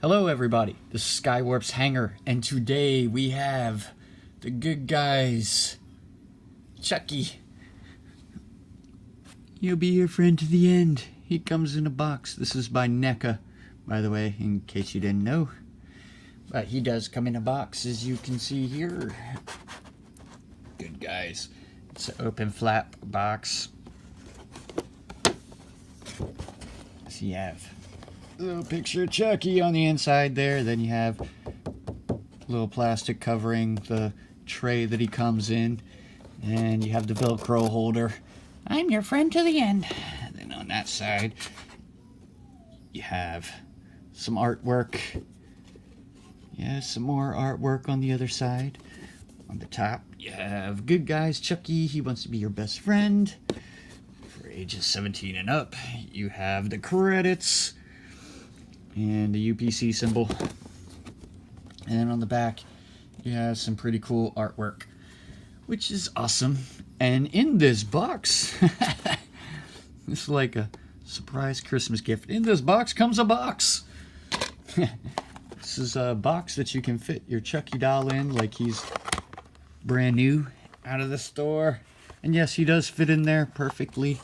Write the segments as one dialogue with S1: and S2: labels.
S1: Hello everybody, this is Skywarp's Hangar, and today we have the good guys, Chucky. He'll be your friend to the end. He comes in a box. This is by Neca, by the way, in case you didn't know. But he does come in a box, as you can see here. Good guys. It's an open flap box. So you have a little picture of Chucky on the inside there. Then you have a little plastic covering the tray that he comes in. And you have the Velcro holder. I'm your friend to the end. And then on that side, you have some artwork. Yeah, some more artwork on the other side. On the top, you have good guys, Chucky. He wants to be your best friend. For ages 17 and up, you have the credits and the UPC symbol. And then on the back, you have some pretty cool artwork, which is awesome. And in this box, this is like a surprise Christmas gift. In this box comes a box. This is a box that you can fit your Chucky doll in, like he's brand new out of the store. And yes, he does fit in there perfectly.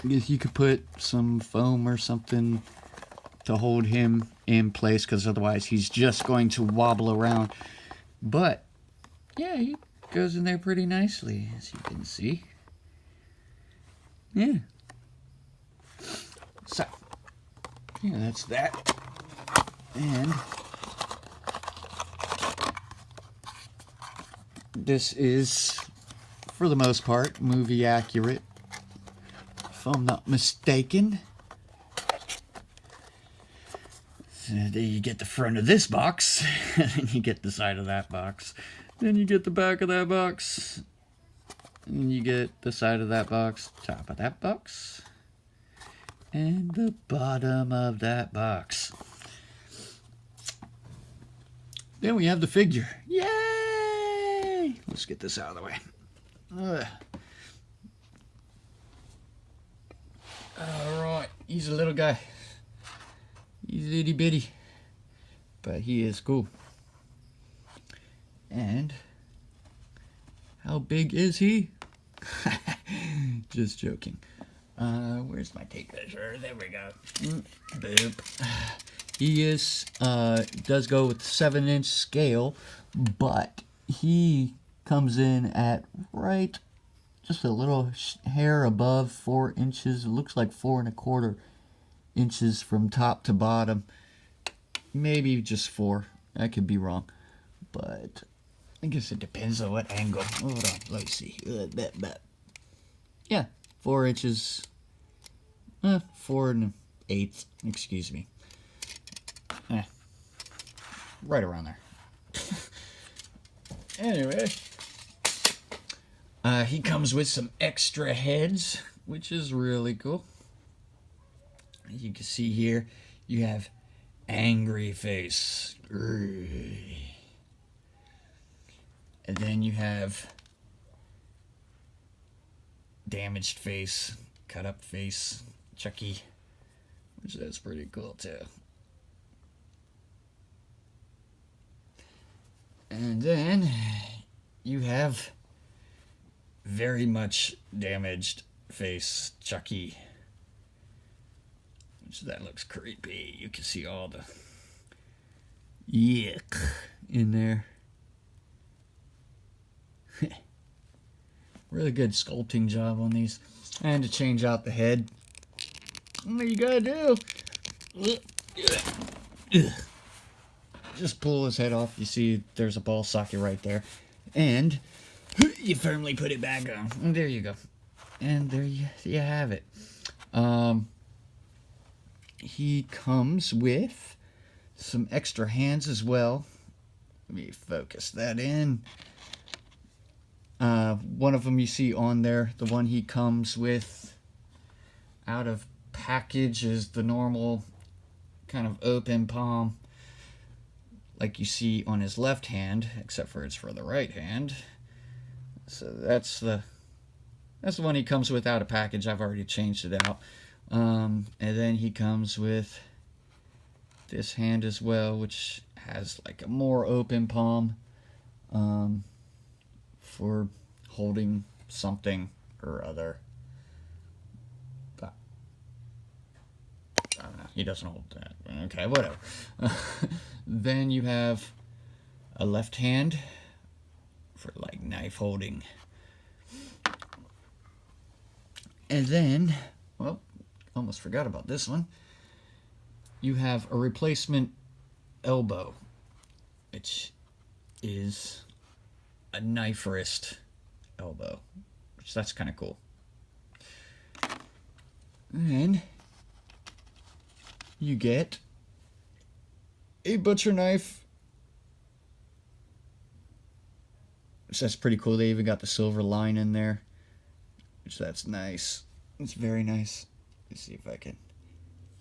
S1: I guess you could put some foam or something to hold him in place, because otherwise he's just going to wobble around. But yeah, he goes in there pretty nicely, as you can see. Yeah. So, yeah, that's that. And this is, for the most part, movie accurate, if I'm not mistaken. So there you get the front of this box, and then you get the side of that box. Then you get the back of that box, and you get the side of that box, top of that box, and the bottom of that box. Then we have the figure. Yay! Let's get this out of the way. Alright, he's a little guy. He's itty bitty, but he is cool. And how big is he? Just joking. Where's my tape measure? There we go. Boop. He is does go with 7-inch scale, but he comes in at right just a little hair above 4 inches. It looks like 4 1/4 inches from top to bottom. Maybe just 4. I could be wrong, but I guess it depends on what angle. Hold on, let's see. Yeah, 4 inches. 4 1/8. Excuse me. Right around there. Anyway, he comes with some extra heads, which is really cool. As you can see here, you have angry face. And then you have damaged face, cut up face, Chucky, which is pretty cool too. And then you have very much damaged face Chucky, which that looks creepy. You can see all the yuck in there. Really good sculpting job on these. And to change out the head, what you gotta do, just pull his head off. You see there's a ball socket right there, and you firmly put it back on, and there you go. And there you have it. He comes with some extra hands as well. Let me focus that in. One of them you see on there, the one he comes with out of package, is the normal kind of open palm, like you see on his left hand, except for it's for the right hand. So that's the one he comes with out of package. I've already changed it out. And then he comes with this hand as well, which has like a more open palm for holding something or other. But I don't know, he doesn't hold that. Okay, whatever. Then you have a left hand for like knife holding. And then, well, almost forgot about this one. You have a replacement elbow, which is a knife wrist elbow, which that's kind of cool. And you get a butcher knife, which that's pretty cool. They even got the silver line in there, which that's nice. It's very nice. Let's see if I can.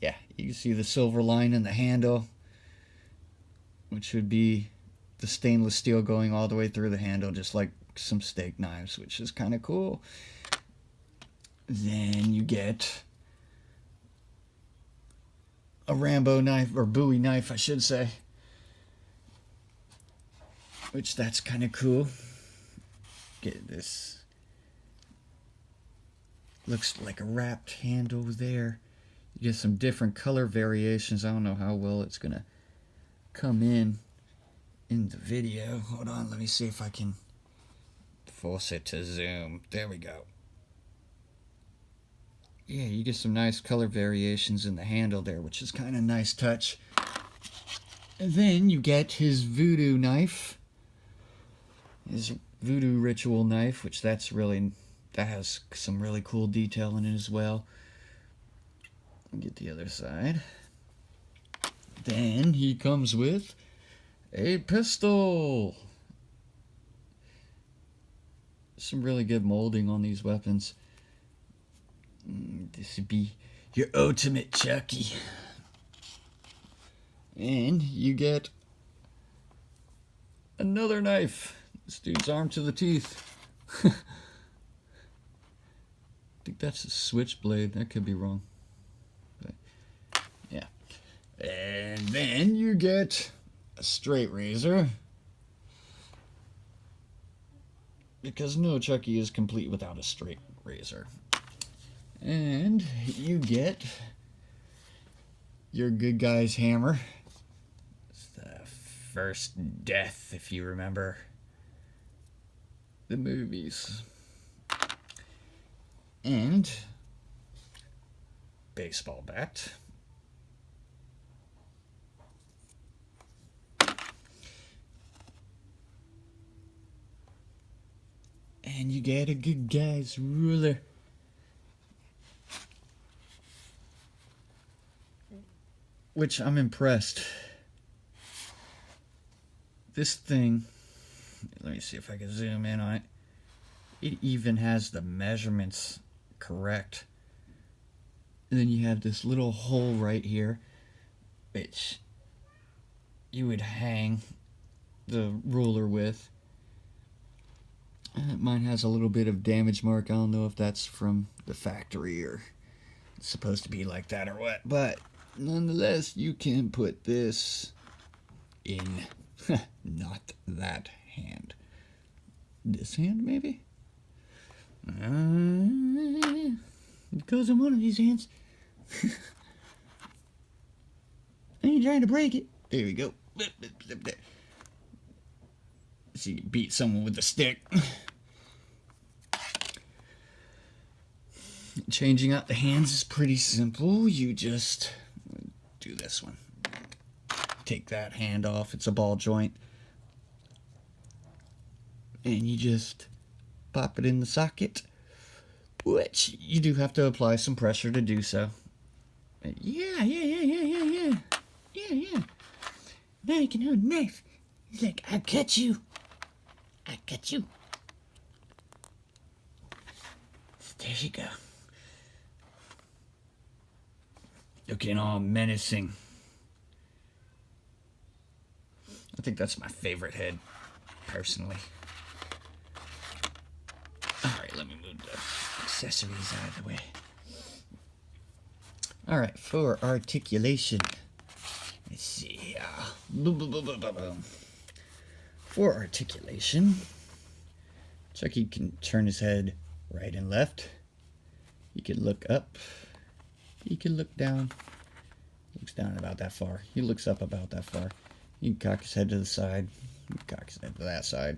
S1: Yeah, you can see the silver line in the handle, which would be the stainless steel going all the way through the handle, just like some steak knives, which is kind of cool. Then you get a Rambo knife, or Bowie knife, I should say, which that's kind of cool. Get this. Looks like a wrapped handle there. You get some different color variations. I don't know how well it's gonna come in the video. Hold on, let me see if I can force it to zoom. There we go. Yeah, you get some nice color variations in the handle there, which is kind of a nice touch. And then you get his voodoo knife. His voodoo ritual knife, which that has some really cool detail in it as well. Get the other side. Then he comes with a pistol. Some really good molding on these weapons. This would be your ultimate Chucky. And you get another knife. This dude's armed to the teeth. I think that's a switchblade. That could be wrong. But, yeah. And then you get a straight razor. Because no Chucky is complete without a straight razor. And you get your good guy's hammer. It's the first death, if you remember the movies. And baseball bat. And you get a good guy's ruler. Which I'm impressed. This thing, let me see if I can zoom in on it. It even has the measurements correct. And then you have this little hole right here, which you would hang the ruler with. Mine has a little bit of damage mark. I don't know if that's from the factory or it's supposed to be like that or what, but nonetheless, you can put this in not that hand. This hand, maybe? It goes in one of these hands. I ain't trying to break it. There we go. So you beat someone with a stick. Changing out the hands is pretty simple. You just do this one. Take that hand off. It's a ball joint. And you just pop it in the socket. Which you do have to apply some pressure to do so. Yeah. Now you can hold a knife. He's like, I got you. There you go. Looking all menacing. I think that's my favorite head, personally. Alright, let me move the accessories out of the way. Alright, for articulation. Let's see. For articulation, Chucky can turn his head right and left. He can look up. He can look down. Looks down about that far. He looks up about that far. He can cock his head to the side. He can cock his head to that side.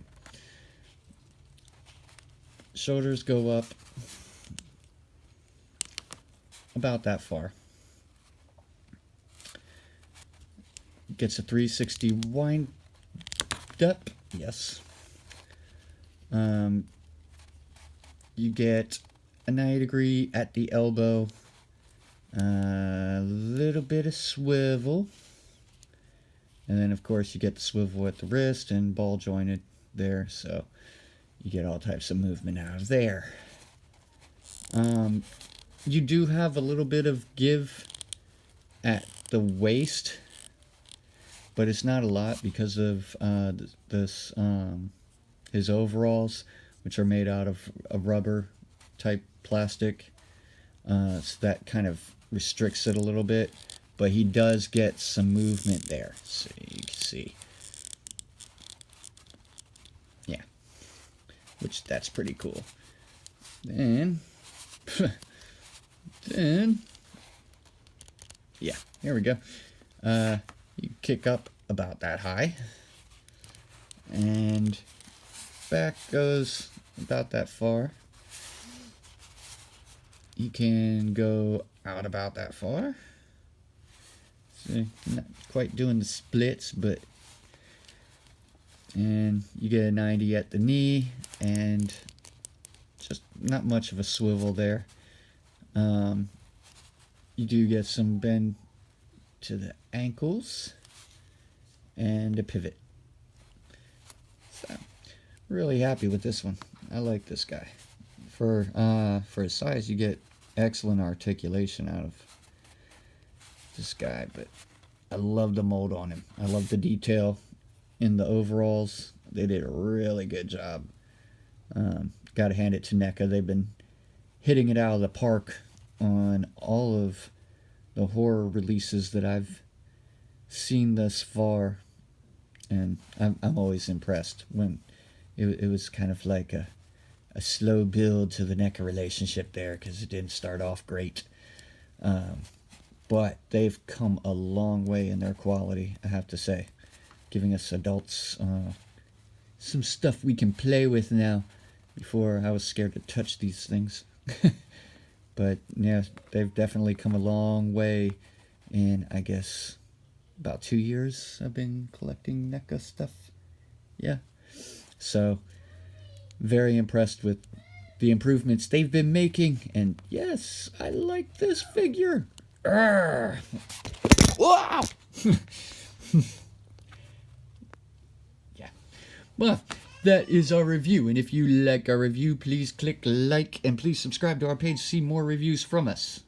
S1: Shoulders go up about that far. Gets a 360 wind up. Yes. You get a 90-degree at the elbow. A little bit of swivel. And then, of course, you get the swivel at the wrist and ball jointed there. So you get all types of movement out of there. You do have a little bit of give at the waist, but it's not a lot because of his overalls, which are made out of a rubber type plastic. So that kind of restricts it a little bit, but he does get some movement there. So you can see. Yeah. Which, that's pretty cool. Then, yeah, here we go. You kick up about that high, and back goes about that far. You can go out about that far. See, not quite doing the splits, but, and you get a 90 at the knee, and just not much of a swivel there. You do get some bend to the ankles and a pivot. So, really happy with this one. I like this guy. For his size, you get excellent articulation out of this guy, but I love the mold on him. I love the detail in the overalls. They did a really good job. Gotta hand it to Neca. They've been hitting it out of the park on all of the horror releases that I've seen thus far, and I'm always impressed when it was kind of like a slow build to the Neca relationship there, because it didn't start off great, but they've come a long way in their quality, I have to say, giving us adults some stuff we can play with now. Before, I was scared to touch these things. But yeah, they've definitely come a long way in, I guess, about 2 years I've been collecting NECA stuff. Yeah. So, very impressed with the improvements they've been making. And yes, I like this figure. Wow! Yeah. Well, that is our review, and if you like our review, please click like and please subscribe to our page to see more reviews from us.